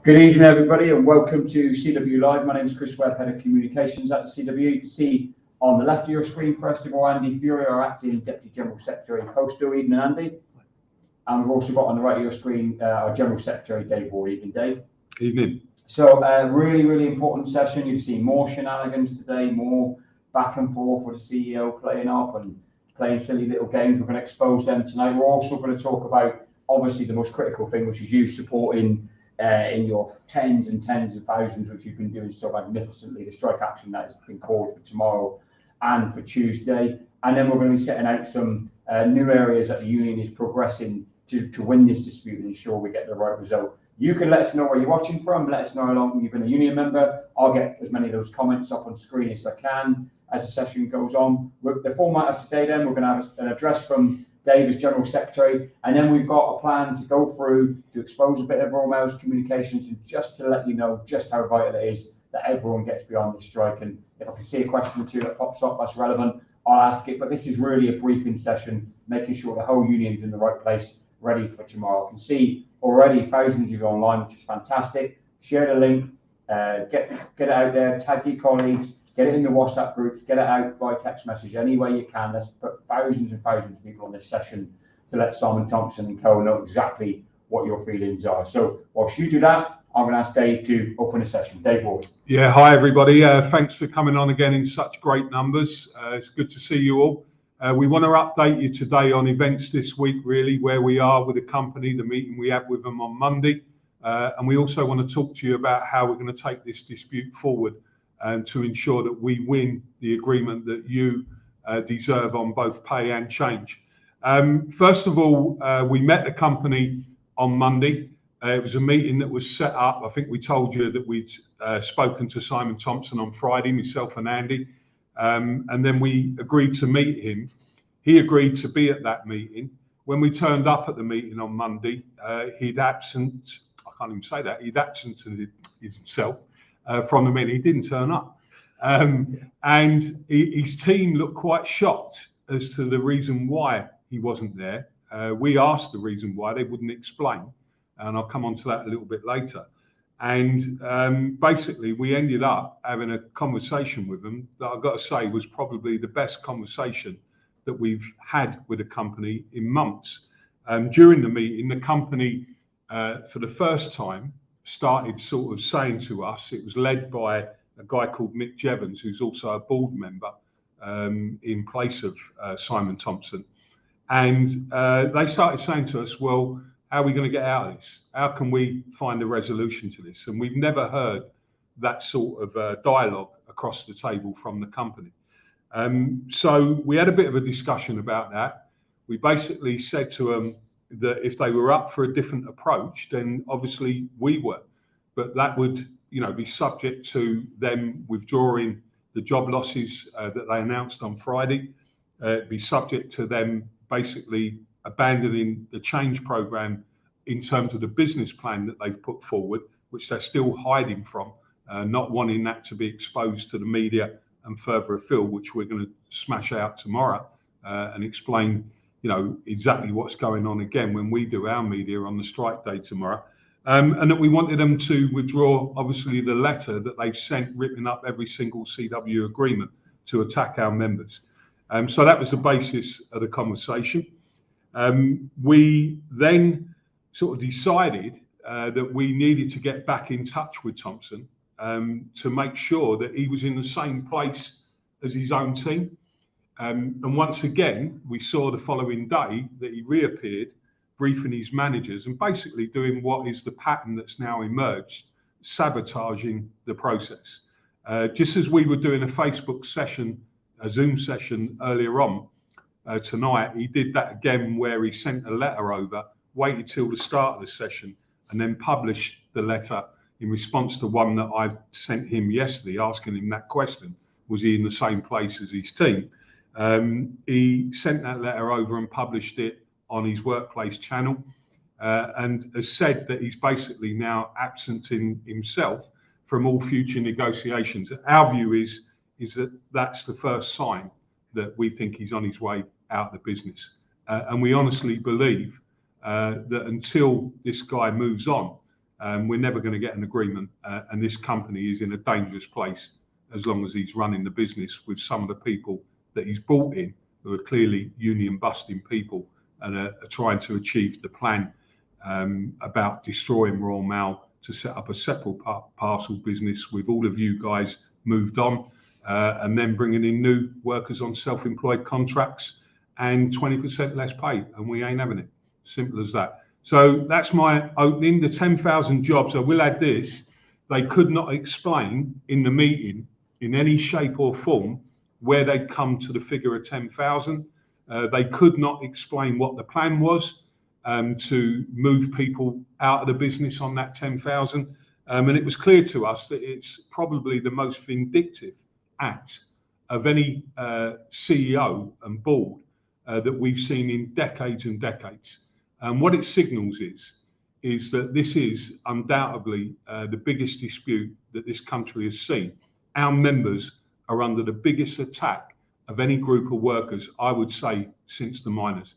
Good evening, everybody, and welcome to CW Live. My name is Chris Webb, Head of Communications at the CW. You can see on the left of your screen, first of all, Andy Fury, our Acting Deputy General Secretary and Postal. Evening, Andy. And we've also got on the right of your screen our General Secretary, Dave Ward. Evening, Dave. Evening. So, really important session. You've seen more shenanigans today, more back and forth with the CEO playing up and playing silly little games. We're going to expose them tonight. We're also going to talk about, obviously, the most critical thing, which is you supporting in your tens and thousands, which you've been doing so magnificently, the strike action that has been called for tomorrow and for Tuesday. And then we're going to be setting out some new areas that the union is progressing to win this dispute and ensure we get the right result. You can let us know where you're watching from, let us know how long you've been a union member. I'll get as many of those comments up on screen as I can as the session goes on. The format of today then, we're going to have an address from Dave as General Secretary, and then we've got a plan to go through to expose a bit of Royal Mail's communications and just to let you know just how vital it is that everyone gets beyond this strike. And if I can see a question or two that pops up that's relevant, I'll ask it. But this is really a briefing session, making sure the whole union's in the right place, ready for tomorrow. I can see already thousands of you online, which is fantastic. Share the link, get it out there, tag your colleagues, get it in the WhatsApp groups, get it out by text message any way you can. Let's put thousands and thousands of people on this session to let Simon Thompson and co know exactly what your feelings are. So whilst you do that, I'm going to ask Dave to open the session. Dave Ward. Yeah, hi everybody. Thanks for coming on again in such great numbers. It's good to see you all. We want to update you today on events this week, really, where we are with the company, the meeting we had with them on Monday. And we also want to talk to you about how we're going to take this dispute forward and to ensure that we win the agreement that you deserve on both pay and change. First of all, we met the company on Monday. It was a meeting that was set up. I think we told you that we'd spoken to Simon Thompson on Friday, myself and Andy, and then we agreed to meet him. He agreed to be at that meeting. When we turned up at the meeting on Monday, he'd absented himself from the meeting. He didn't turn up. And his team looked quite shocked as to the reason why he wasn't there. We asked the reason why, they wouldn't explain, and I'll come on to that a little bit later. And basically, we ended up having a conversation with them that I've got to say was probably the best conversation that we've had with the company in months. During the meeting, the company, for the first time, started sort of saying to us, it was led by a guy called Mick Jevons, who's also a board member in place of Simon Thompson. And they started saying to us, well, how are we going to get out of this? How can we find a resolution to this? And we've never heard that sort of dialogue across the table from the company. So we had a bit of a discussion about that. We basically said to them that if they were up for a different approach, then obviously we were, but that would, be subject to them withdrawing the job losses that they announced on Friday. It'd be subject to them basically abandoning the change program in terms of the business plan that they've put forward, which they're still hiding from, not wanting that to be exposed to the media and further afield, which we're going to smash out tomorrow and explain, exactly what's going on again when we do our media on the strike day tomorrow. And that we wanted them to withdraw, obviously, the letter that they've sent ripping up every single CW agreement to attack our members. So that was the basis of the conversation. We then sort of decided that we needed to get back in touch with Thompson to make sure that he was in the same place as his own team. And once again, we saw the following day that he reappeared, briefing his managers and basically doing what is the pattern that's now emerged, sabotaging the process. Just as we were doing a Facebook session, a Zoom session earlier on tonight, he did that again where he sent a letter over, waited till the start of the session, and then published the letter in response to one that I sent him yesterday, asking him that question: was he in the same place as his team? He sent that letter over and published it on his workplace channel, and has said that he's basically now absenting himself from all future negotiations. Our view is that that's the first sign that we think he's on his way out of the business. And we honestly believe that until this guy moves on, we're never going to get an agreement, and this company is in a dangerous place as long as he's running the business with some of the people that he's brought in, who are clearly union busting people and are trying to achieve the plan about destroying Royal Mail to set up a separate parcel business with all of you guys moved on, and then bringing in new workers on self-employed contracts and 20% less pay, and we ain't having it. Simple as that. So that's my opening. The 10,000 jobs, I will add this, they could not explain in the meeting in any shape or form where they'd come to the figure of 10,000. They could not explain what the plan was to move people out of the business on that 10,000. And it was clear to us that it's probably the most vindictive act of any CEO and board that we've seen in decades and decades. And what it signals is that this is undoubtedly the biggest dispute that this country has seen. Our members are under the biggest attack of any group of workers, I would say, since the miners.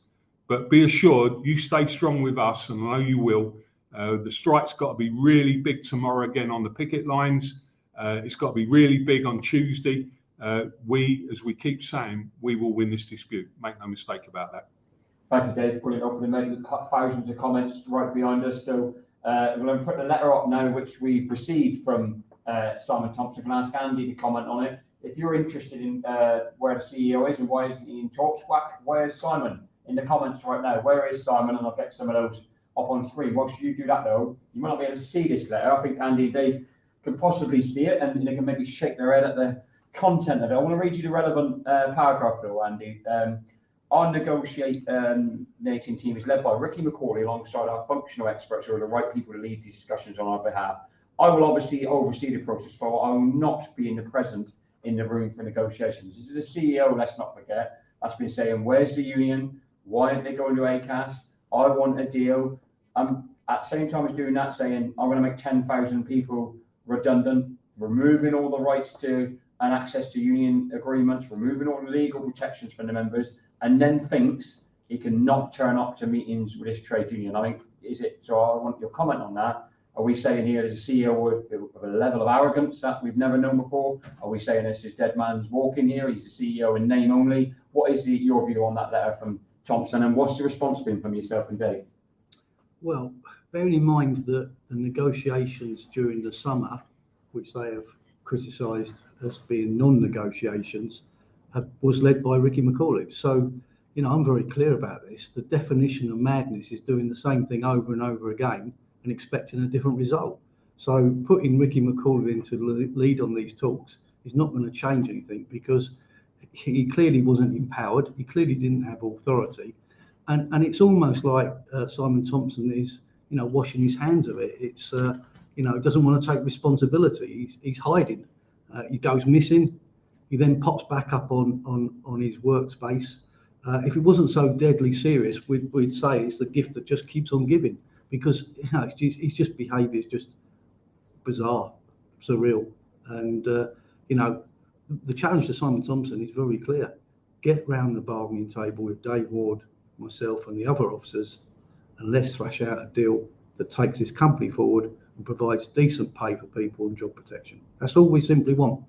But be assured, you stay strong with us, and I know you will. The strike's got to be really big tomorrow again on the picket lines. It's got to be really big on Tuesday. We, as we keep saying, we will win this dispute. Make no mistake about that. Thank you, Dave. Brilliant opening, mate. Thousands of comments right behind us. So we're going to put the letter up now, which we've received from Simon Thompson. Can I ask Andy to comment on it? If you're interested in where the CEO is and why isn't he in talks, where's Simon? In the comments right now, where is Simon? And I'll get some of those up on screen. Whilst you do that, though, you might not be able to see this letter. I think Andy and Dave can possibly see it, and they can maybe shake their head at the content of it. I want to read you the relevant paragraph, though, Andy. Our negotiating team is led by Ricky McCauley alongside our functional experts who are the right people to lead these discussions on our behalf. I will obviously oversee the process, but I will not be present in the room for negotiations. This is the CEO, let's not forget, that's been saying, where's the union? Why aren't they going to Acas? I want a deal. At the same time as doing that, saying, I'm going to make 10,000 people redundant, removing all the rights to and access to union agreements, removing all the legal protections from the members, and then thinks he can not turn up to meetings with his trade union. I think, so I want your comment on that. Are we saying here there's a CEO with a level of arrogance that we've never known before? Are we saying this is dead man's walking here? He's a CEO in name only. What is your view on that letter from Thompson, and what's the response been from yourself and Dave? Well, bearing in mind that the negotiations during the summer, which they have criticised as being non-negotiations, was led by Ricky McAuliffe. So, I'm very clear about this. The definition of madness is doing the same thing over and over again and expecting a different result. So putting Ricky McAuliffe into the lead on these talks is not going to change anything, because he clearly wasn't empowered. He clearly didn't have authority. And it's almost like Simon Thompson is, washing his hands of it. It's, doesn't want to take responsibility. He's hiding. He goes missing. He then pops back up on his workspace. If it wasn't so deadly serious, we'd say it's the gift that just keeps on giving, because his just behaviour is just bizarre, surreal. And the challenge to Simon Thompson is very clear: get round the bargaining table with Dave Ward, myself, and the other officers, and let's thrash out a deal that takes this company forward and provides decent pay for people and job protection. That's all we simply want.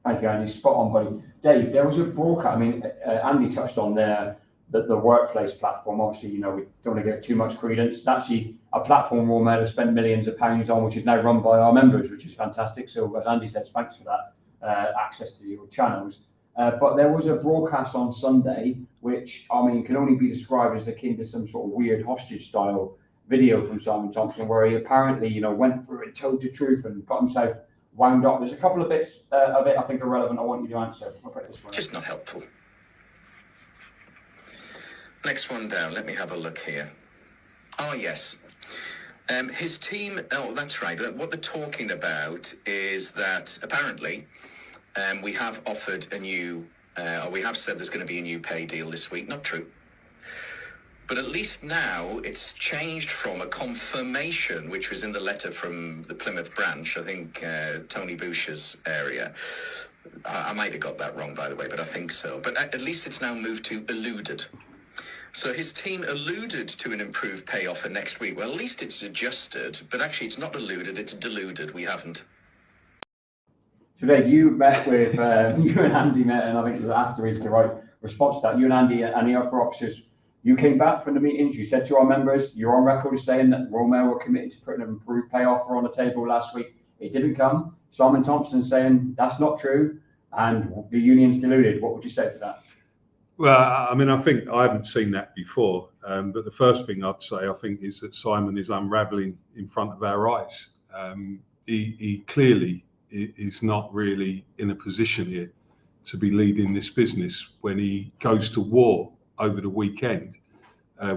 Thank you, Andy. Spot on, buddy. Dave, there was a broadcast. I mean, Andy touched on there that the workplace platform. Obviously, we don't want to give too much credence. It's actually a platform Royal Mail has spent millions of pounds on, which is now run by our members, which is fantastic. So, as Andy says, thanks for that access to your channels. But there was a broadcast on Sunday, which can only be described as akin to some sort of weird hostage-style video from Simon Thompson, where he apparently, went through and told the truth and got himself wound up. There's a couple of bits of it I think are relevant. I want you to answer. I'll put this one. Just not helpful. Next one down. Let me have a look here. Oh, yes. His team. Oh, that's right. What they're talking about is that apparently we have offered a new, or we have said there's going to be a new pay deal this week. Not true. But at least now it's changed from a confirmation, which was in the letter from the Plymouth branch, I think Tony Boucher's area. I might have got that wrong, by the way, but I think so. But at least it's now moved to alluded. So his team alluded to an improved pay offer next week. Well, at least it's adjusted, but actually it's not alluded, it's deluded. We haven't. So Dave, you met with, you and Andy met, and I think after is the right response to that. You and Andy and the other officers, you came back from the meetings, you said to our members, you're on record as saying that Royal Mail were committed to putting an improved pay offer on the table last week. It didn't come. Simon Thompson saying that's not true, and the union's deluded. What would you say to that? Well, I think I haven't seen that before, but the first thing I'd say, I think, is that Simon is unravelling in front of our eyes. He clearly is not really in a position here to be leading this business when he goes to war over the weekend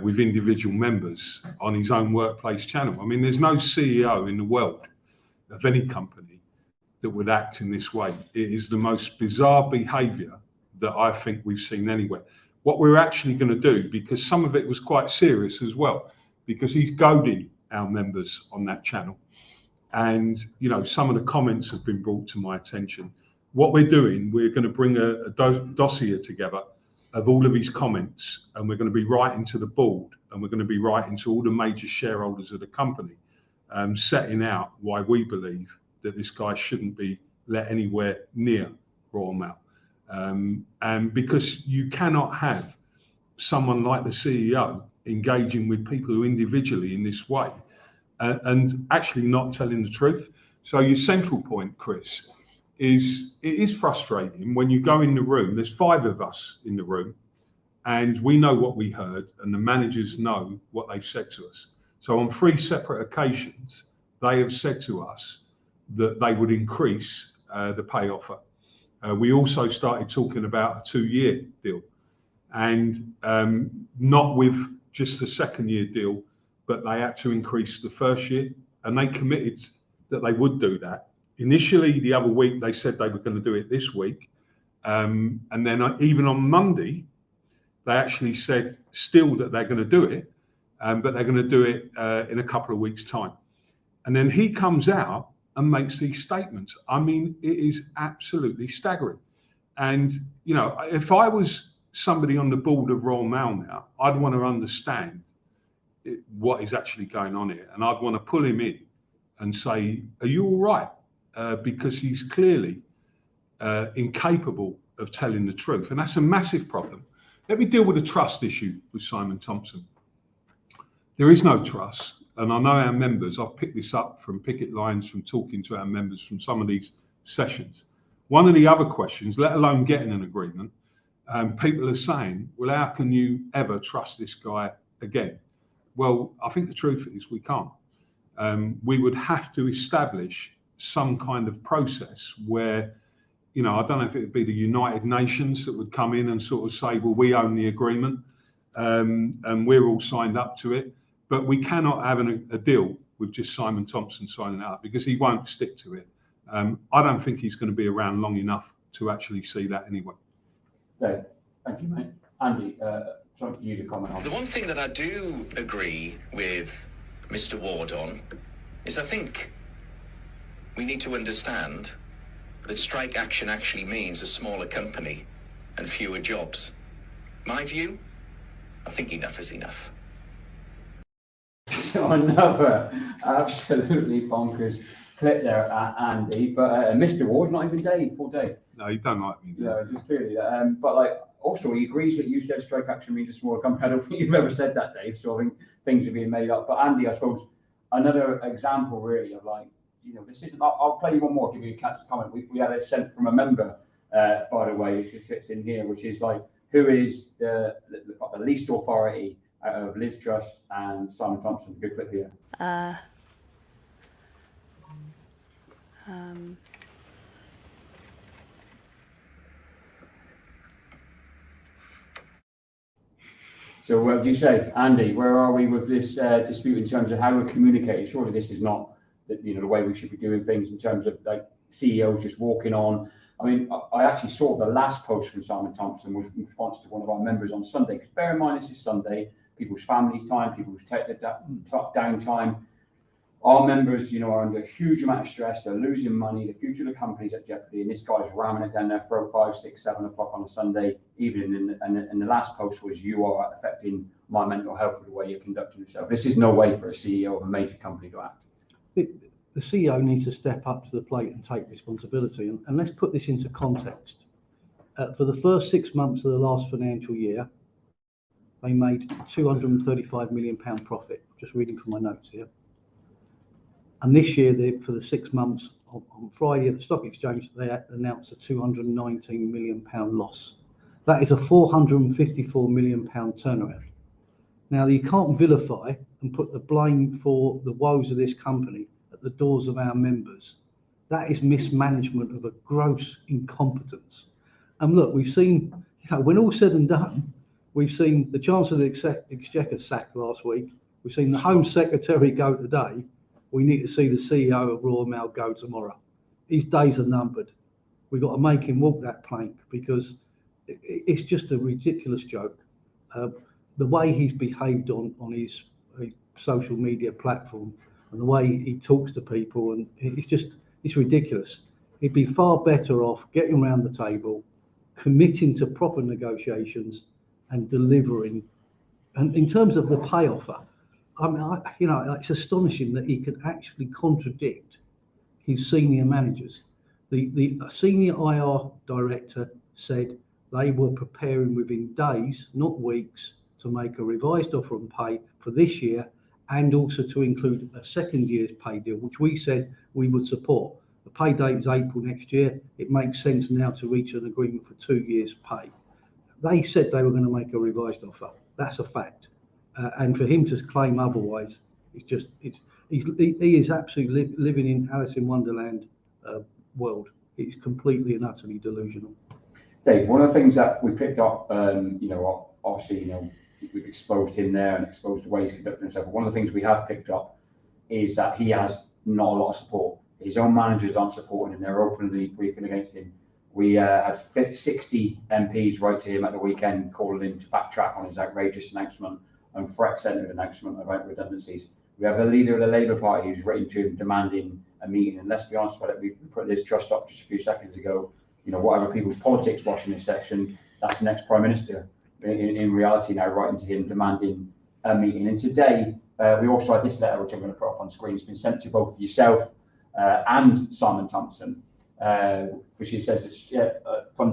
with individual members on his own workplace channel. I mean, there's no CEO in the world of any company that would act in this way. It is the most bizarre behaviour that I think we've seen anywhere. What we're actually going to do, because some of it was quite serious as well, because he's goading our members on that channel. And, some of the comments have been brought to my attention. What we're doing, we're going to bring a dossier together of all of his comments, and we're going to be writing to the board, and we're going to be writing to all the major shareholders of the company, setting out why we believe that this guy shouldn't be let anywhere near Royal Mail. And because you cannot have someone like the CEO engaging with people individually in this way and actually not telling the truth. So your central point, Chris, is it is frustrating when you go in the room. There's 5 of us in the room, and we know what we heard, and the managers know what they've said to us. So on 3 separate occasions, they have said to us that they would increase the pay offer. We also started talking about a 2-year deal, and not with just a second-year deal, but they had to increase the first year, and they committed that they would do that. Initially, the other week, they said they were going to do it this week. And then even on Monday, they actually said still that they're going to do it, but they're going to do it in a couple of weeks' time. And then he comes out and makes these statements. I mean, it is absolutely staggering. And, you know, if I was somebody on the board of Royal Mail now, I'd want to understand what is actually going on here. And I'd want to pull him in and say, are you all right? Because he's clearly incapable of telling the truth. And that's a massive problem. Let me deal with the trust issue with Simon Thompson. There is no trust. And I know our members, I've picked this up from picket lines, from talking to our members from some of these sessions. One of the other questions, let alone getting an agreement, people are saying, well, how can you ever trust this guy again? Well, I think the truth is we can't. We would have to establish some kind of process where, you know, I don't know if it would be the United Nations that would come in and sort of say, well, we own the agreement and we're all signed up to it. But we cannot have a deal with just Simon Thompson signing it up because he won't stick to it. I don't think he's going to be around long enough to actually see that anyway. Dave, thank you, mate. Andy, something for you to comment on. The one thing that I do agree with Mr. Ward on is I think we need to understand that strike action actually means a smaller company and fewer jobs. My view, I think enough is enough. Another absolutely bonkers clip there, Andy. But Mr. Ward, not even Dave, poor Dave. No, you don't like me. Yeah, just clearly. But like, also, he agrees that you said strike action means a smaller company. I don't think you've ever said that, Dave. So I think things are being made up. But Andy, I suppose another example really of like, you know, this isn't. I'll play you one more. Give you a chance to comment. We had a sent from a member, by the way, which sits in here, which is like, who is the least authority out of Liz Truss and Simon Thompson? Good clip here. So what do you say, Andy? Where are we with this dispute in terms of how we're communicating? Surely this is not the way we should be doing things in terms of like CEOs just walking on. I mean, I actually saw the last post from Simon Thompson was in response to one of our members on Sunday. Because bear in mind, this is Sunday, people's family time, people's downtime. Our members, you know, are under a huge amount of stress. They're losing money. The future of the company's at jeopardy, and this guy's ramming it down their throat 5, 6, 7 o'clock on a Sunday evening. And the last post was, "You are affecting my mental health with the way you're conducting yourself." This is no way for a CEO of a major company to act. The CEO needs to step up to the plate and take responsibility. And let's put this into context. For the first 6 months of the last financial year, they made £235 million profit. Just reading from my notes here. And this year, for the 6 months on Friday at the stock exchange, they announced a £219 million loss. That is a £454 million turnaround. Now, you can't vilify and put the blame for the woes of this company at the doors of our members. That is mismanagement of a gross incompetence. And look, we've seen, you know, when all said and done, we've seen the Chancellor of the Exchequer sacked last week. We've seen the Home Secretary go today. We need to see the CEO of Royal Mail go tomorrow. His days are numbered. We've got to make him walk that plank because it's just a ridiculous joke. The way he's behaved on his social media platform and the way he talks to people, and it's ridiculous. He'd be far better off getting around the table, committing to proper negotiations and delivering. And in terms of the pay offer, I mean, you know, it's astonishing that he can actually contradict his senior managers. The senior IR director said they were preparing within days, not weeks, to make a revised offer on pay for this year and also to include a second year's pay deal, which we said we would support. The pay date is April next year. It makes sense now to reach an agreement for 2 years' pay. They said they were going to make a revised offer. That's a fact. And for him to claim otherwise, he is absolutely living in Alice in Wonderland world. It's completely and utterly delusional. Dave, one of the things that we picked up, you know, obviously, you know, we've exposed him there and exposed the way he's conducting himself. But one of the things we have picked up is that he has not a lot of support. His own managers aren't supporting him. They're openly briefing against him. We had 60 MPs write to him at the weekend, calling him to backtrack on his outrageous announcement and threat-centered announcement about redundancies. We have a leader of the Labour Party who's written to him demanding a meeting. And let's be honest about it, we put this trust up just a few seconds ago. Whatever people's politics watching this section, that's the next Prime Minister in reality now, writing to him demanding a meeting. And today we also had this letter, which I'm going to put up on screen. It's been sent to both yourself and Simon Thompson, which he says it's from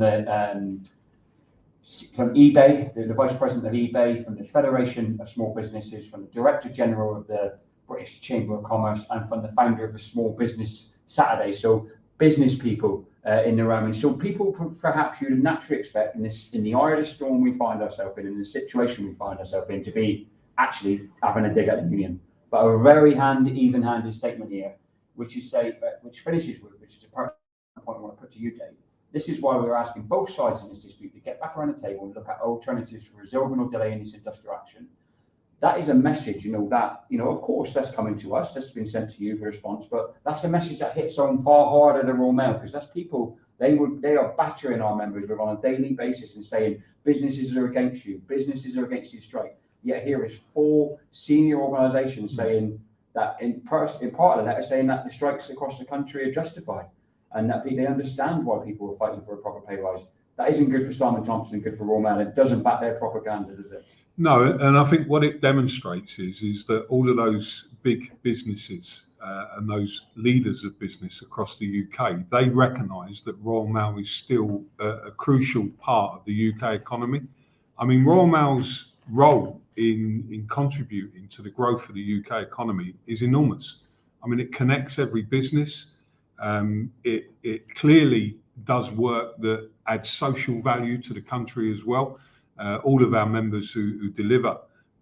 eBay, the Vice President of eBay, from the Federation of Small Businesses, from the Director General of the British Chamber of Commerce, and from the founder of the Small Business Saturday. So business people in the room. And so people perhaps you'd naturally expect in the eye of the storm we find ourselves in the situation we find ourselves in, to be actually having a dig at the union. But a very even-handed statement here, which finishes with, which is a point I want to put to you, Dave. This is why we're asking both sides in this dispute to get back around the table and look at alternatives for resolving or delaying this industrial action. That is a message, of course, that's coming to us, that's been sent to you for response, but that's a message that hits home far harder than Royal Mail, because that's people, they are battering our members with on a daily basis and saying, businesses are against you, businesses are against you strike. Yet here is 4 senior organisations saying that in part of the letter, saying that the strikes across the country are justified, and that they understand why people are fighting for a proper pay rise. That isn't good for Simon Thompson, good for Royal Mail. It doesn't back their propaganda, does it? No, and I think what it demonstrates is that all of those big businesses and those leaders of business across the UK, they recognise that Royal Mail is still a crucial part of the UK economy. I mean, Royal Mail's role in contributing to the growth of the UK economy is enormous. I mean, it connects every business. It clearly does work that adds social value to the country as well. All of our members who deliver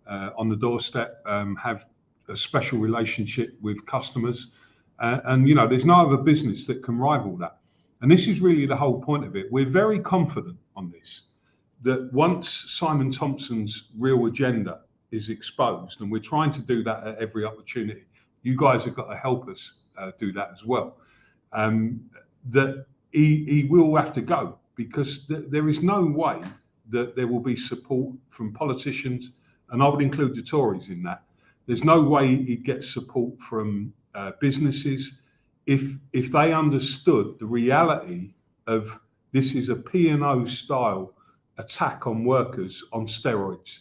on the doorstep have a special relationship with customers, and there's no other business that can rival that. And this is really the whole point of it. We're very confident on this, that once Simon Thompson's real agenda is exposed, and we're trying to do that at every opportunity, you guys have got to help us do that as well, that he will have to go, because there is no way that there will be support from politicians, and I would include the Tories in that. There's no way he'd get support from businesses if they understood the reality of this is a P&O style attack on workers on steroids.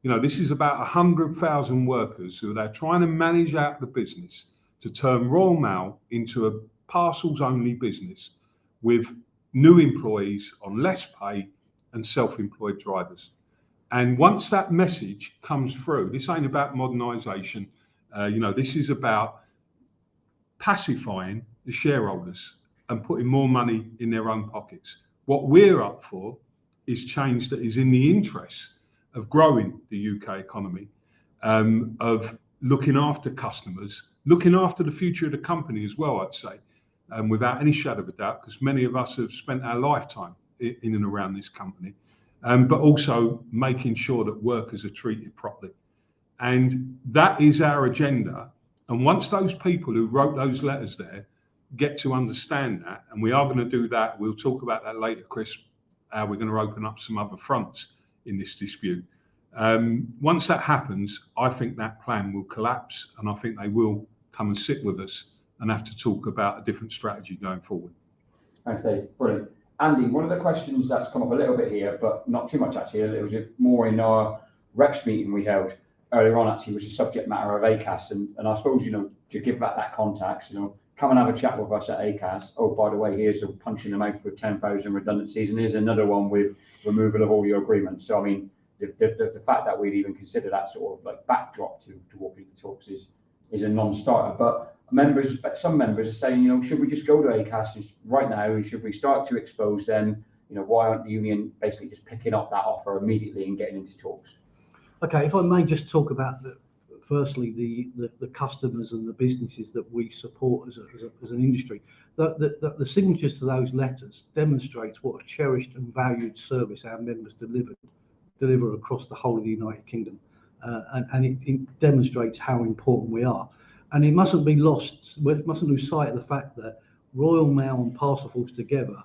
This is about 100,000 workers who are trying to manage out the business to turn Royal Mail into a parcels only business with new employees on less pay and self-employed drivers. And once that message comes through, this ain't about modernisation. This is about pacifying the shareholders and putting more money in their own pockets. What we're up for is change that is in the interests of growing the UK economy, of looking after customers, looking after the future of the company as well, I'd say, without any shadow of a doubt, because many of us have spent our lifetime in and around this company, but also making sure that workers are treated properly. And that is our agenda. And once those people who wrote those letters there get to understand that, and we are going to do that, we'll talk about that later, Chris, how we're going to open up some other fronts in this dispute. Once that happens, I think that plan will collapse, and I think they will come and sit with us and have to talk about a different strategy going forward. Thanks, Dave. Brilliant. Andy, one of the questions that's come up a little bit here, but not too much actually, it was more in our reps meeting we held earlier on actually, was the subject matter of Acas. And I suppose, to give back that context, come and have a chat with us at Acas. Oh, by the way, here's a punch in the mouth with 10,000 redundancies, and here's another one with removal of all your agreements. So, I mean, the fact that we'd even consider that sort of like backdrop to what Picket talks is a non-starter. But some members are saying, should we just go to Acas right now, and should we start to expose them? Why aren't the union basically just picking up that offer immediately and getting into talks? Okay, if I may just talk about firstly the customers and the businesses that we support as an industry. The signatures to those letters demonstrates what a cherished and valued service our members deliver across the whole of the United Kingdom, and it demonstrates how important we are. And it mustn't be lost. We mustn't lose sight of the fact that Royal Mail and Parcelforce together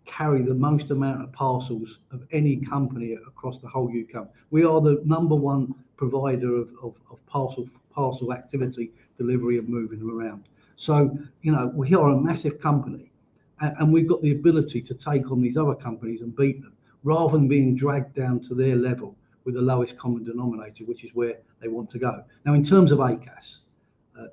carry the most amount of parcels of any company across the whole UK. We are the #1 provider of parcel activity, delivery and moving them around. So, you know, we are a massive company, and we've got the ability to take on these other companies and beat them, rather than being dragged down to their level with the lowest common denominator, which is where they want to go. Now, in terms of Acas,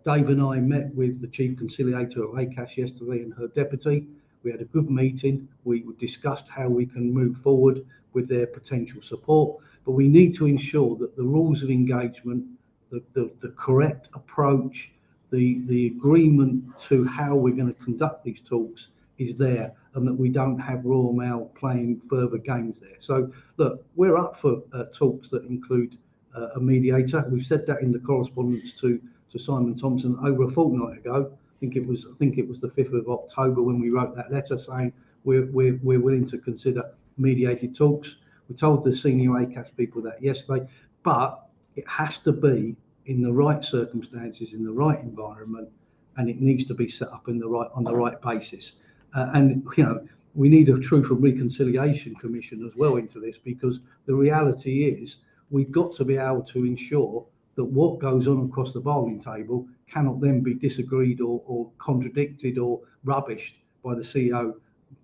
Dave and I met with the chief conciliator of Acas yesterday and her deputy. We had a good meeting. We discussed how we can move forward with their potential support, but we need to ensure that the rules of engagement, the correct approach, the agreement to how we're going to conduct these talks is there, and that we don't have Royal Mail playing further games there. So look, we're up for talks that include a mediator. We've said that in the correspondence to Simon Thompson over a fortnight ago. I think it was the 5th of October when we wrote that letter saying we're willing to consider mediated talks. We told the senior Acas people that yesterday, but it has to be in the right circumstances, in the right environment, and it needs to be set up on the right basis. And you know, we need a Truth and Reconciliation Commission as well into this, because the reality is we've got to be able to ensure that what goes on across the bowling table cannot then be disagreed or contradicted or rubbished by the CEO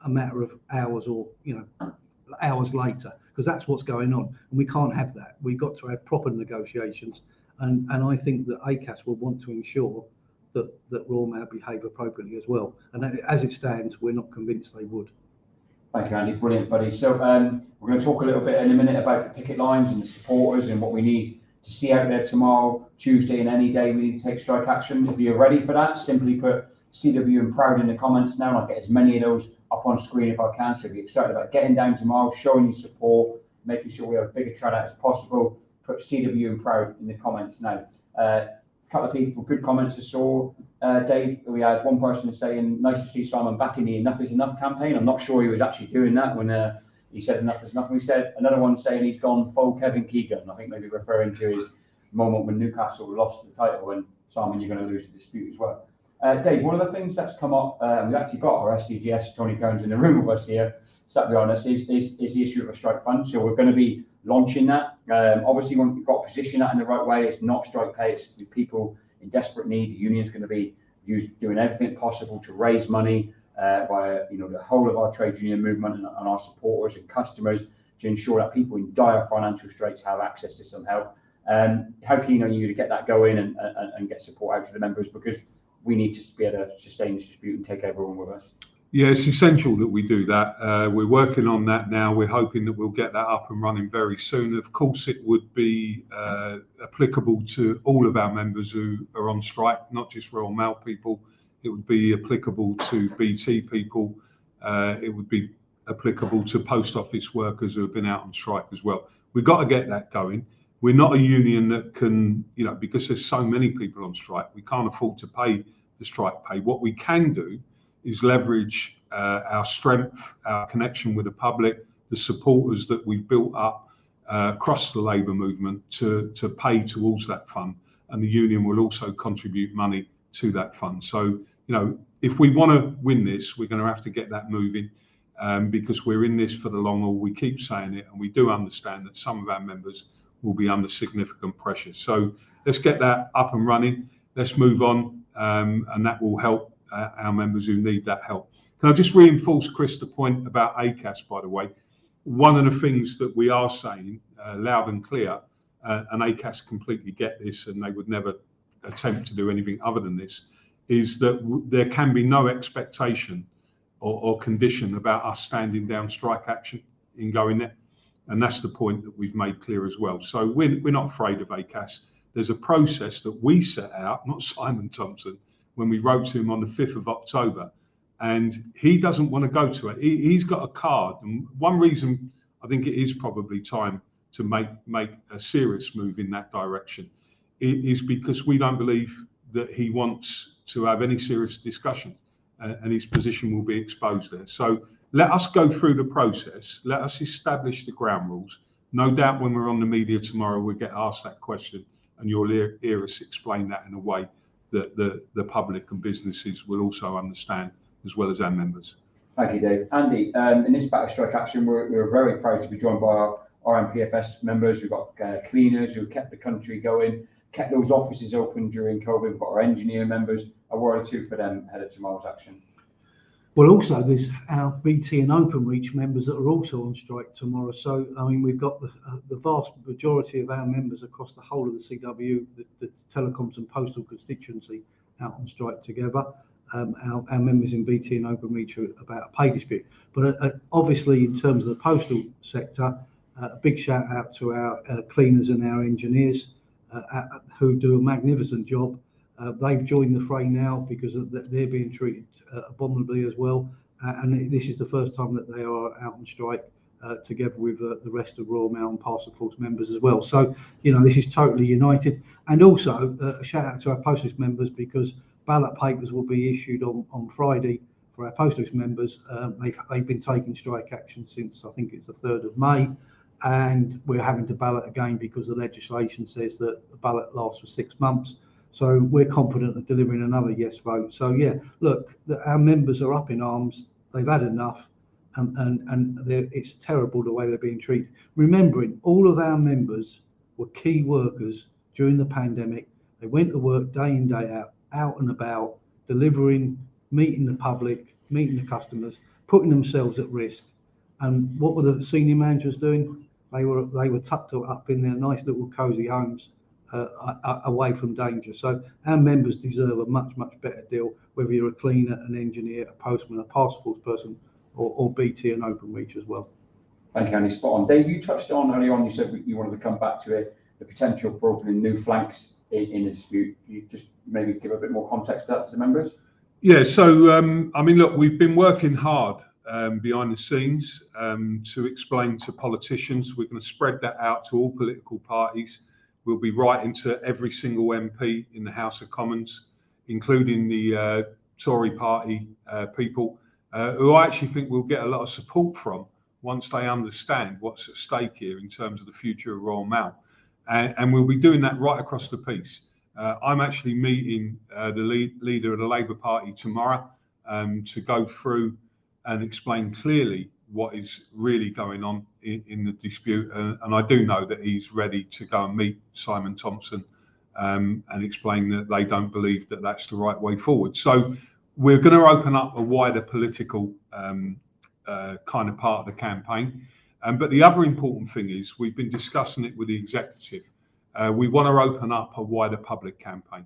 a matter of hours or, you know, hours later, because that's what's going on, and we can't have that. We've got to have proper negotiations, and I think that Acas will want to ensure that Royal Mail behave appropriately as well. And as it stands, we're not convinced they would. Thank you, Andy. Brilliant, buddy. So we're going to talk a little bit in a minute about the picket lines and the supporters and what we need to see out there tomorrow, Tuesday, and any day we need to take strike action. If you're ready for that, simply put CW and Proud in the comments now, and I'll get as many of those up on screen if I can. So if you're excited about getting down tomorrow, showing your support, making sure we have as big a turnout as possible, put CW and Proud in the comments now. A couple of people, good comments I saw. Dave, we had one person saying, nice to see Simon back in the Enough is Enough campaign. I'm not sure he was actually doing that when he said enough is enough. We said another one saying he's gone full Kevin Keegan. I think maybe referring to his moment when Newcastle lost the title, and Simon, you're going to lose the dispute as well. Dave, one of the things that's come up, we've actually got our SDGS, Tony Cones, in the room with us here, so to be honest, is the issue of a strike fund. So we're going to be launching that. Obviously, when we've got to position that in the right way, it's not strike pay, it's people in desperate need. The union's going to be doing everything possible to raise money by the whole of our trade union movement and our supporters and customers to ensure that people in dire financial straits have access to some help. How keen are you to get that going and get support out to the members, because we need to be able to sustain this dispute and take everyone with us? Yeah, it's essential that we do that. We're working on that now. We're hoping that we'll get that up and running very soon. Of course, it would be applicable to all of our members who are on strike, not just Royal Mail people. It would be applicable to BT people. It would be applicable to post office workers who have been out on strike as well. We've got to get that going. We're not a union that can, because there's so many people on strike, we can't afford to pay the strike pay. What we can do is leverage our strength, our connection with the public, the supporters that we've built up across the labour movement to pay towards that fund, and the union will also contribute money to that fund. So, if we want to win this, we're going to have to get that moving, because we're in this for the long haul. We keep saying it, and we do understand that some of our members will be under significant pressure. So let's get that up and running. Let's move on, and that will help our members who need that help. Can I just reinforce, Chris, the point about Acas, by the way? One of the things that we are saying loud and clear, and Acas completely get this, and they would never attempt to do anything other than this, is that there can be no expectation or condition about us standing down strike action in going there. And that's the point that we've made clear as well. So we're not afraid of Acas. There's a process that we set out, not Simon Thompson, when we wrote to him on the 5th of October, and he doesn't want to go to it. He's got a card, and one reason I think it is probably time to make a serious move in that direction is because we don't believe that he wants to have any serious discussion, and his position will be exposed there. So let us go through the process. Let us establish the ground rules. No doubt when we're on the media tomorrow, we'll get asked that question, and you'll hear us explain that in a way that the public and businesses will also understand, as well as our members. Thank you, Dave. Andy, in this battle strike action, we're very proud to be joined by our RMPFS members. We've got cleaners who kept the country going, kept those offices open during COVID. We've got our engineer members a word or two for them ahead of tomorrow's action. Well, also there's our BT and Openreach members that are also on strike tomorrow. So, I mean, we've got the vast majority of our members across the whole of the CW, the telecoms and postal constituency, out on strike together. Our members in BT and Openreach are about a pay dispute. But obviously, in terms of the postal sector, a big shout out to our cleaners and our engineers who do a magnificent job. They've joined the fray now because they're being treated abominably as well. And this is the first time that they are out on strike together with the rest of Royal Mail and Parcel Force members as well. So, you know, this is totally united. And also a shout out to our post office members, because ballot papers will be issued on Friday for our post office members. They've been taking strike action since, I think it's the 3rd of May. And we're having to ballot again because the legislation says that the ballot lasts for 6 months. So we're confident of delivering another yes vote. So yeah, look, our members are up in arms. They've had enough, and it's terrible the way they're being treated. Remembering all of our members were key workers during the pandemic. They went to work day in, day out and about, delivering, meeting the public, meeting the customers, putting themselves at risk. And what were the senior managers doing? They were tucked up in their nice little cosy homes, away from danger. So our members deserve a much better deal, whether you're a cleaner, an engineer, a postman, a parcel force person, or BT and Openreach as well. Thank you, Andy. Spot on. Dave, you touched on earlier on, you said you wanted to come back to it, the potential for opening new flanks in a dispute. You just maybe give a bit more context to that to the members? Yeah, so I mean, look, we've been working hard behind the scenes to explain to politicians. We're going to spread that out to all political parties. We'll be writing to every single MP in the House of Commons, including the Tory party people, who I actually think we'll get a lot of support from once they understand what's at stake here in terms of the future of Royal Mail. And we'll be doing that right across the piece. I'm actually meeting the leader of the Labour Party tomorrow to go through and explain clearly what is really going on in the dispute. And I do know that he's ready to go and meet Simon Thompson and explain that they don't believe that that's the right way forward. So we're going to open up a wider political kind of part of the campaign. But the other important thing is we've been discussing it with the executive. We want to open up a wider public campaign.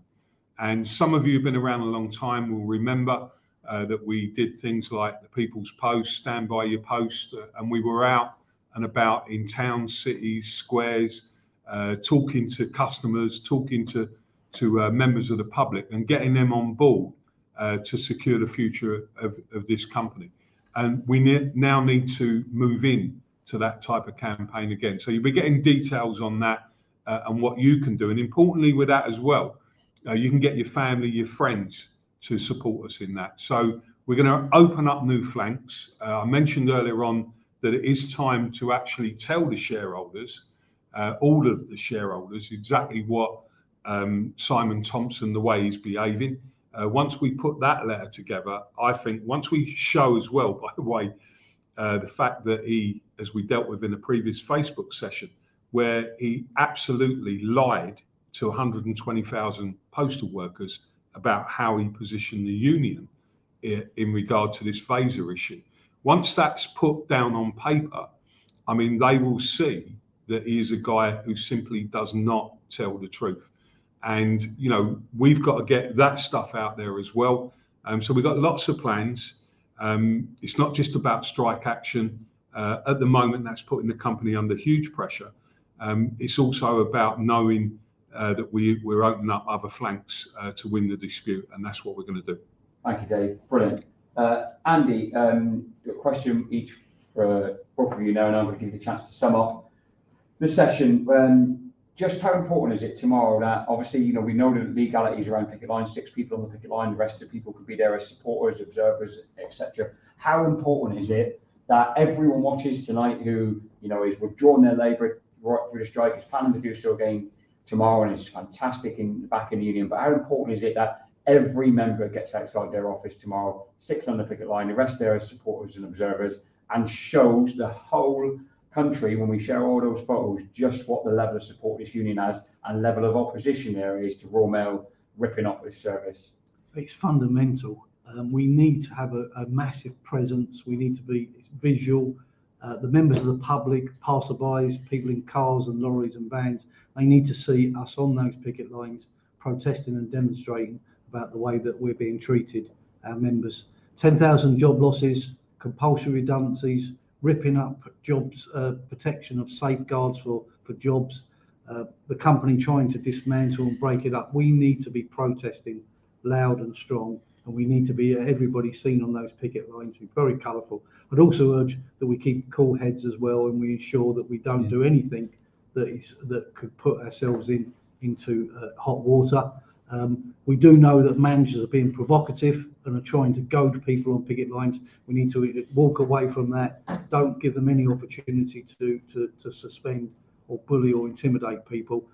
And some of you who've been around a long time will remember that we did things like the People's Post, Stand By Your Post, and we were out and about in towns, cities, squares, talking to customers, talking to members of the public and getting them on board to secure the future of this company. And we now need to move in to that type of campaign again. So you'll be getting details on that and what you can do. And importantly with that as well, you can get your family, your friends to support us in that. So we're going to open up new flanks. I mentioned earlier on that it is time to actually tell the shareholders, all of the shareholders, exactly what Simon Thompson, the way he's behaving. Once we put that letter together, I think once we show as well, by the way, the fact that he, as we dealt with in a previous Facebook session, where he absolutely lied to 120,000 postal workers about how he positioned the union in regard to this Vaser issue. Once that's put down on paper, I mean, they will see that he is a guy who simply does not tell the truth. And, you know, we've got to get that stuff out there as well. So we've got lots of plans. It's not just about strike action. At the moment, that's putting the company under huge pressure. It's also about knowing that we're opening up other flanks to win the dispute, and that's what we're going to do. Thank you, Dave. Brilliant. Andy, a question each for both of you now, and I'm going to give you the chance to sum up the session. Just how important is it tomorrow that, obviously, you know, we know the legalities around picket line, 6 people on the picket line, the rest of the people could be there as supporters, observers, etc. How important is it that everyone watches tonight who, you know, is withdrawn their labour right through the strike, is planning to do so again tomorrow, and is fantastic back in the union, but how important is it that every member gets outside their office tomorrow, sits on the picket line, the rest there as supporters and observers, and shows the whole country, when we share all those photos, just what the level of support this union has and level of opposition there is to Royal Mail ripping up this service? it's fundamental. We need to have a massive presence. We need to be visual. The members of the public, passerbys, people in cars and lorries and vans, they need to see us on those picket lines protesting and demonstrating about the way that we're being treated, our members. 10,000 job losses, compulsory redundancies, ripping up jobs, protection of safeguards for jobs, the company trying to dismantle and break it up. We need to be protesting loud and strong, and we need to be everybody seen on those picket lines, very colourful. I'd also urge that we keep cool heads as well, and we ensure that we don't do anything that could put ourselves into hot water. We do know that managers are being provocative and are trying to goad people on picket lines. We need to walk away from that. Don't give them any opportunity to suspend or bully or intimidate people.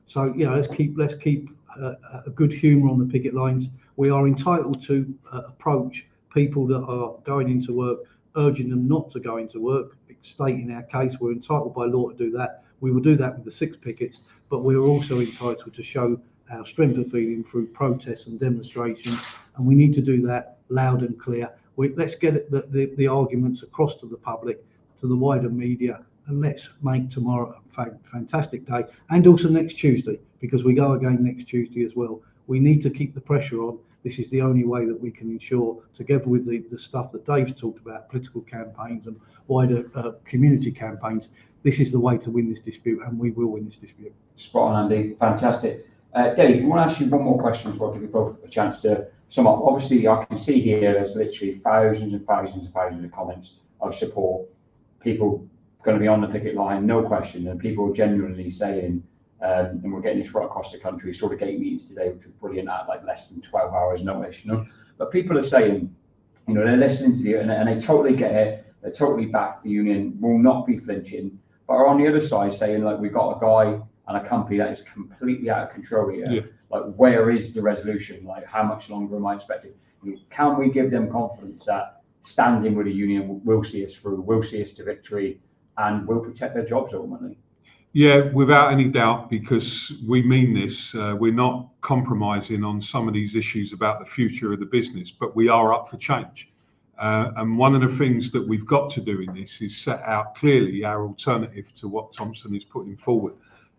So let's keep a good humour on the picket lines. We are entitled to approach people that are going into work, urging them not to go into work, stating our case. We're entitled by law to do that. We will do that with the 6 pickets, but we're also entitled to show our strength of feeling through protests and demonstrations, and we need to do that loud and clear. Let's get the arguments across to the public, to the wider media, and let's make tomorrow a fantastic day, and also next Tuesday, because we go again next Tuesday as well. We need to keep the pressure on. This is the only way that we can ensure, together with the stuff that Dave's talked about, political campaigns and wider community campaigns, this is the way to win this dispute, and we will win this dispute. Spot on, Andy. Fantastic. Dave, I want to ask you one more question before I give you both a chance to sum up. Obviously, I can see here there's literally thousands and thousands and thousands of comments of support. People going to be on the picket line, no question, and people genuinely saying, and we're getting this right across the country, sort of gate meetings today, which was brilliant at like less than 12 hours notice, But people are saying, they're listening to you and they totally get it, they totally back the union, will not be flinching, but are on the other side saying, like, we've got a guy and a company that is completely out of control here. Yeah. Like, where is the resolution? Like, how much longer am I expecting? Can we give them confidence that standing with a union will see us through, will see us to victory, and will protect their jobs ultimately? Yeah, without any doubt, because we mean this. We're not compromising on some of these issues about the future of the business, but we are up for change. And one of the things that we've got to do in this is set out clearly our alternative to what Thompson is putting forward.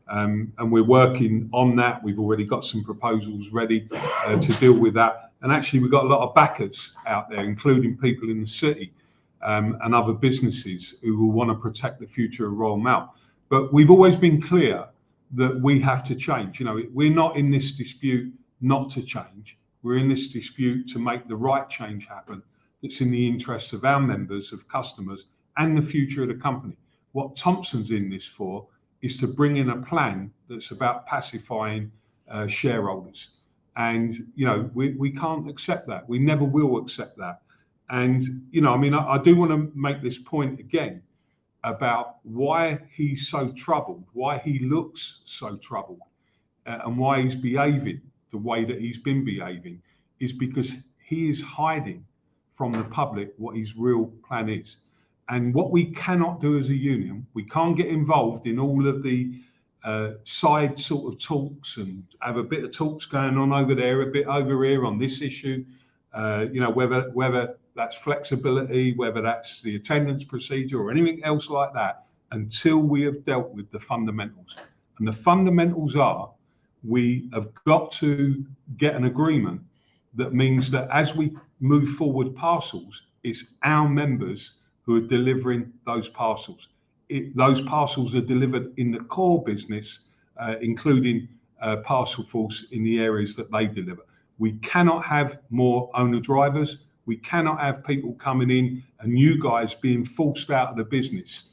And we're working on that. We've already got some proposals ready to deal with that. And actually, we've got a lot of backers out there, including people in the city and other businesses who will want to protect the future of Royal Mail. But we've always been clear that we have to change. We're not in this dispute not to change. We're in this dispute to make the right change happen that's in the interests of our members, of customers, and the future of the company. What Thompson's in this for is to bring in a plan that's about pacifying shareholders. And, we can't accept that. We never will accept that. And, I do want to make this point again about why he's so troubled, why he looks so troubled, and why he's behaving the way that he's been behaving, is because he is hiding from the public what his real plan is. And what we cannot do as a union, we can't get involved in all of the side sort of talks and have a bit of talks going on over there, a bit over here on this issue, whether that's flexibility, whether that's the attendance procedure or anything else like that, until we have dealt with the fundamentals. And the fundamentals are, we have got to get an agreement that means that as we move forward parcels, it's our members who are delivering those parcels. Those parcels are delivered in the core business, including parcel force in the areas that they deliver. We cannot have more owner drivers. We cannot have people coming in and you guys being forced out of the business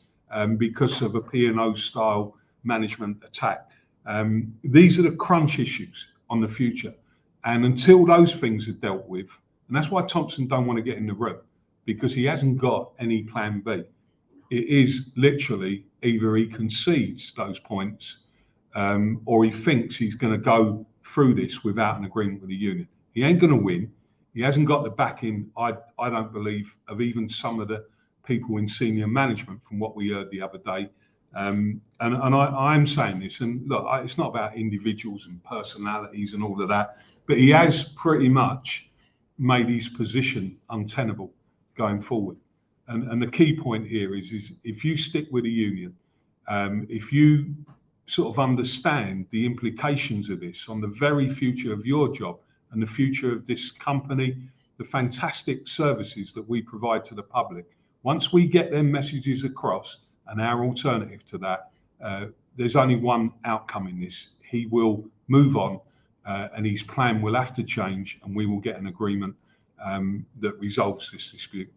because of a P&O style management attack. These are the crunch issues on the future. And until those things are dealt with, and that's why Thompson don't want to get in the room, because he hasn't got any plan B. It is literally either he concedes those points or he thinks he's going to go through this without an agreement with the union. He ain't going to win. He hasn't got the backing, I don't believe, of even some of the people in senior management from what we heard the other day. And I'm saying this, and look, it's not about individuals and personalities and all of that. but he has pretty much made his position untenable going forward. And the key point here is if you stick with the union, if you sort of understand the implications of this on the very future of your job and the future of this company, the fantastic services that we provide to the public, once we get them messages across and our alternative to that, there's only one outcome in this. He will move on and his plan will have to change, and we will get an agreement that resolves this dispute.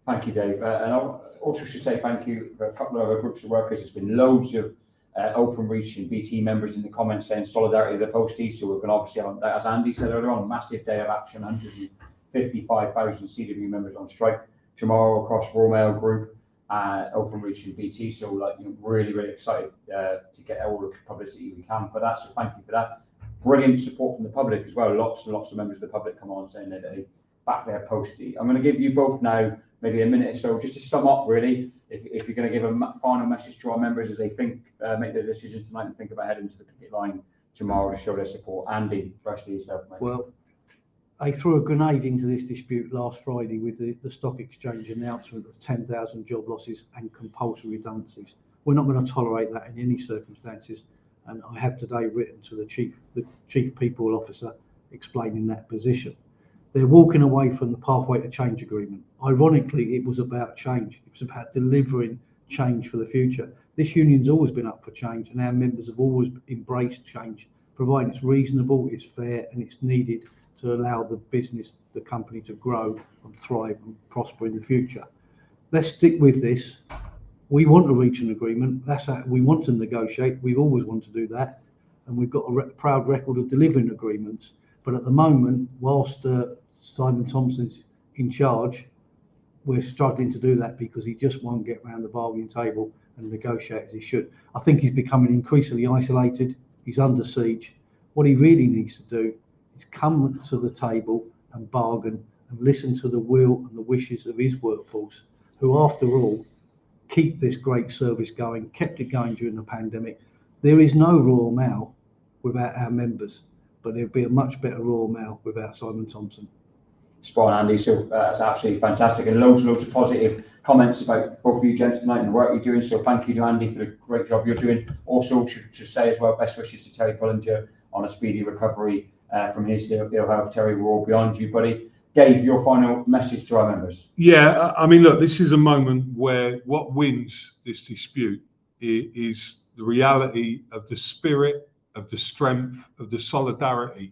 Thank you, Dave. And I also should say thank you for a couple of other groups of workers. There's been loads of Openreach and BT members in the comments saying solidarity of the posties. So we're going to obviously, as Andy said earlier on, massive day of action, 155,000 CW members on strike tomorrow across Royal Mail Group, Openreach and BT. So really, really excited to get all the publicity we can for that. So thank you for that. Brilliant support from the public as well. Lots and lots of members of the public come on saying that they back their postie. I'm going to give you both now maybe a minute or so just to sum up, really, if you're going to give a final message to our members as they think, make their decisions tonight and think about heading to the picket line tomorrow to show their support. Andy, firstly yourself, mate. Well, they threw a grenade into this dispute last Friday with the stock exchange announcement of 10,000 job losses and compulsory redundancies. We're not going to tolerate that in any circumstances, and I have today written to the chief people officer explaining that position. They're walking away from the pathway to change agreement. Ironically, it was about change. It was about delivering change for the future. This union's always been up for change, and our members have always embraced change, providing it's reasonable, it's fair, and it's needed to allow the business, the company to grow and thrive and prosper in the future. Let's stick with this. We want to reach an agreement. That's how we want to negotiate. We've always wanted to do that, and we've got a proud record of delivering agreements. But at the moment, whilst Simon Thompson's in charge, we're struggling to do that because he just won't get around the bargaining table and negotiate as he should. I think he's becoming increasingly isolated. He's under siege. What he really needs to do is come to the table and bargain and listen to the will and the wishes of his workforce, who, after all, keep this great service going, kept it going during the pandemic. There is no Royal Mail without our members, but there'd be a much better Royal Mail without Simon Thompson. Spot on, Andy. So that's absolutely fantastic, and loads of positive comments about both of you gents tonight and the work you're doing. So thank you to Andy for the great job you're doing. Also, should say as well, best wishes to Terry Pullinger on a speedy recovery from his ill health. Terry, we're all beyond you, buddy. Dave, your final message to our members. Yeah, I mean, look, this is a moment where what wins this dispute is the reality of the spirit, of the strength, of the solidarity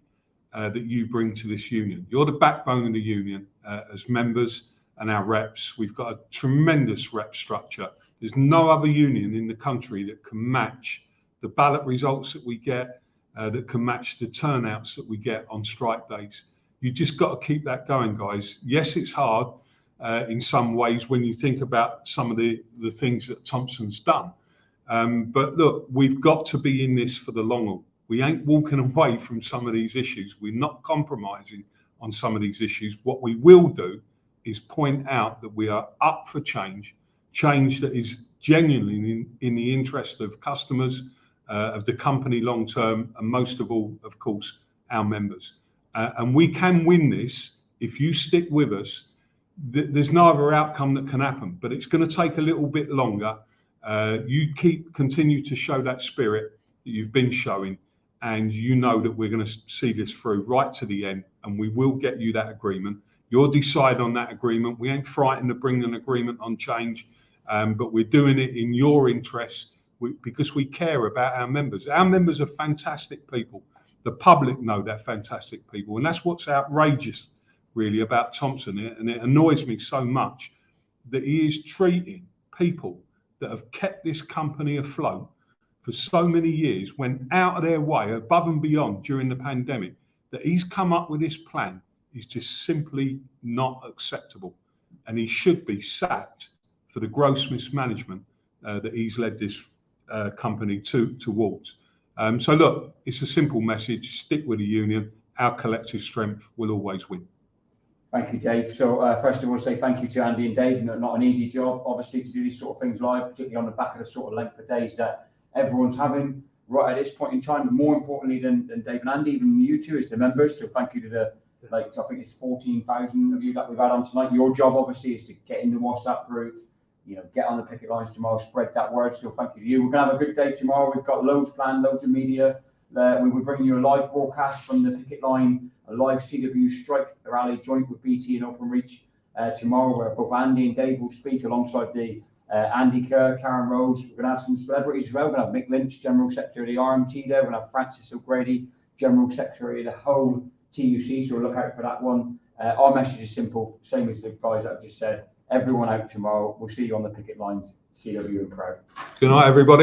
that you bring to this union. You're the backbone of the union as members and our reps. We've got a tremendous rep structure. There's no other union in the country that can match the ballot results that we get, that can match the turnouts that we get on strike days. You just got to keep that going, guys. Yes, it's hard in some ways when you think about some of the things that Thompson's done. But look, we've got to be in this for the long haul. We ain't walking away from some of these issues. We're not compromising on some of these issues. What we will do is point out that we are up for change that is genuinely in the interest of customers, of the company long term, and most of all, of course, our members. And we can win this if you stick with us. There's no other outcome that can happen, but it's going to take a little bit longer. You continue to show that spirit that you've been showing, and you know that we're going to see this through right to the end, and we will get you that agreement. You'll decide on that agreement. We ain't frightened to bring an agreement on change, but we're doing it in your interest because we care about our members. Our members are fantastic people. The public know they're fantastic people, and that's what's outrageous, really, about Thompson. And it annoys me so much that he is treating people that have kept this company afloat for so many years, went out of their way, above and beyond during the pandemic, that he's come up with this plan is just simply not acceptable. And he should be sacked for the gross mismanagement that he's led this company towards. So look, it's a simple message. Stick with the union. Our collective strength will always win. Thank you, Dave. So first of all, say thank you to Andy and Dave. Not an easy job, obviously, to do these sort of things live, particularly on the back of the sort of length of days that everyone's having. right at this point in time. But more importantly than Dave and Andy, even you two as the members. So thank you to the, I think it's 14,000 of you that we've had on tonight. Your job obviously is to get in the WhatsApp group, you know, get on the picket lines tomorrow, spread that word. So thank you to you. We're going to have a good day tomorrow. We've got loads planned, loads of media. We will bring you a live broadcast from the picket line, a live CW strike rally joint with BT and Openreach tomorrow, where both Andy and Dave will speak alongside the Andy Kerr, Karen Rose. We're going to have some celebrities as well. We're going to have Mick Lynch, General Secretary of the RMT there. We're going to have Francis O'Grady, General Secretary of the whole TUC, so look out for that one. Our message is simple, same as the guys that I've just said. Everyone out tomorrow. We'll see you on the picket lines, CW and Proud. Good night, everybody.